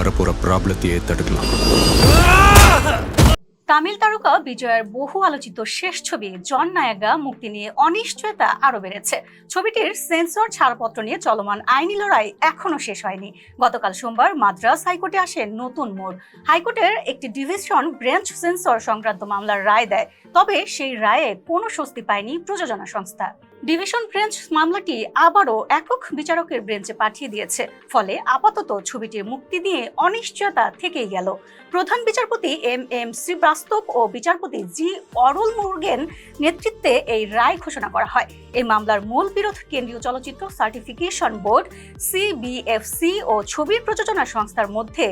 வரப்போற ப்ராப்ளத்தையே தடுக்கலாம். তামিল তারকা বিজয়ের বহু আলোচিত শেষ ছবি জন নায়াগা মুক্তি নিয়ে অনিশ্চয়তা আরো বেড়েছে। ছবিটির সেন্সর ছাড়পত্র নিয়ে চলমান আইনি লড়াই এখনো শেষ হয়নি। গতকাল সোমবার মাদ্রাজ হাইকোর্টে আসে নতুন মোড়। হাইকোর্টের একটি ডিভিশন বেঞ্চ সেন্সর সংক্রান্ত মামলার রায় দেয়, তবে সেই রায়ে কোনো স্বস্তি পায়নি প্রযোজনা সংস্থা। ডিভিশন বেঞ্চ মামলাটি আবারও একক বিচারকের বেঞ্চে পাঠিয়ে দিয়েছে, ফলে আপাতত ছবিটির মুক্তি নিয়ে অনিশ্চয়তা থেকেই গেল। প্রধান বিচারপতি এম শ্রীবাস্তব ও বিচারপতি জি অরুল মুরগেন নেতৃত্বে এই রায় ঘোষণা করা হয়। এই মামলার মূল বিরোধ কেন্দ্রীয় চলচ্চিত্র সার্টিফিকেশন বোর্ড সিবিএফসি ও ছবির প্রযোজনা সংস্থার মধ্যে।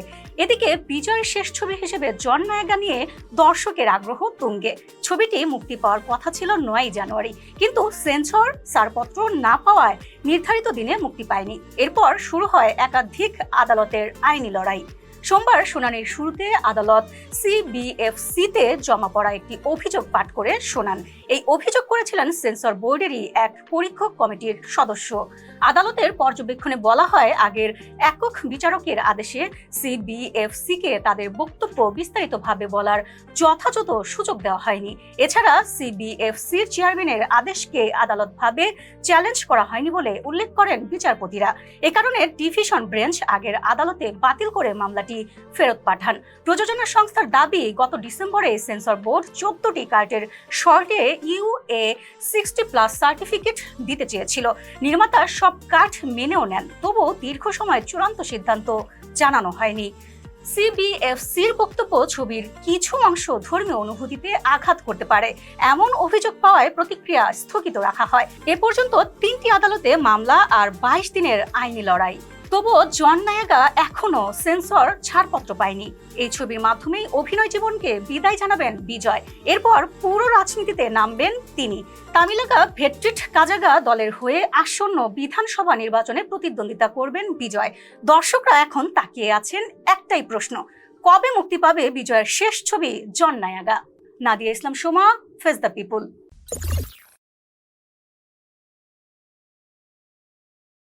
এদিকে বিজয়ের শেষ ছবি হিসেবে জন নায়াগা নিয়ে দর্শকের আগ্রহ তুঙ্গে। ছবিটি মুক্তি পাওয়ার কথা ছিল 9 জানুয়ারি, কিন্তু সেন্সর ছাড়পত্র না পাওয়ায় নির্ধারিত দিনে মুক্তি পায়নি। এরপর শুরু হয় একাধিক আদালতের আইনি লড়াই। সোমবার শুনানির শুরুতে আদালত সিবিএফসিতে জমা পড়া একটি অভিযোগ পাঠ করে শোনান। এই অভিযোগ করেছিলেন সেন্সর বোর্ডেরই এক পরীক্ষক কমিটির সদস্য। আদালতের পর্যবেক্ষণে বলা হয়, আগের একক বিচারকের আদেশে সিবিএফসিকে তাদের বক্তব্য বিস্তারিতভাবে বলার যথাযথ সুযোগ দেওয়া হয়নি। এছাড়া সিবিএফসির চেয়ারম্যানের আদেশকে আদালতভাবে চ্যালেঞ্জ করা হয়নি বলে উল্লেখ করেন বিচারপতিরা। এ কারণে ডিভিশন বেঞ্চ আগের আদালতে বাতিল করে মামলাটি ফেরত পাঠান। প্রযোজনা সংস্থার দাবি, গত ডিসেম্বরে সেন্সর বোর্ড 14টি কার্টের শর্টে ইউএ 60+ সার্টিফিকেট দিতে চেয়েছিল। নির্মাতা সব কার্ড মেনেও নেন, তবুও দীর্ঘ সময় চূড়ান্ত সিদ্ধান্ত জানানো হয়নি। সিবিএফসির বক্তব্য, ছবির কিছু অংশ ধর্মীয় অনুভূতিতে আঘাত করতে পারে এমন অভিযোগ পাওয়ায় প্রতিক্রিয়া স্থগিত রাখা হয়। এ পর্যন্ত 3টি আদালতে মামলা আর 22 দিনের আইনি লড়াই। তবুও জন নায়াগা এখনো সেন্সর ছাড়পত্র পায়নি। এই ছবির মাধ্যমেই অভিনয় জীবনকে বিদায় জানাবেন বিজয়। এরপর পুরো রাজনীতিতে নামবেন তিনি। তামিলাগা ভেট্রিট কাজাগা দলের হয়ে আসন্ন বিধানসভা নির্বাচনে প্রতিদ্বন্দ্বিতা করবেন বিজয়। দর্শকরা এখন তাকিয়ে আছেন একটাই প্রশ্ন, কবে মুক্তি পাবে বিজয়ের শেষ ছবি জন নায়াগা? নাদিয়া ইসলাম সোমা, ফেস দ্য পিপল।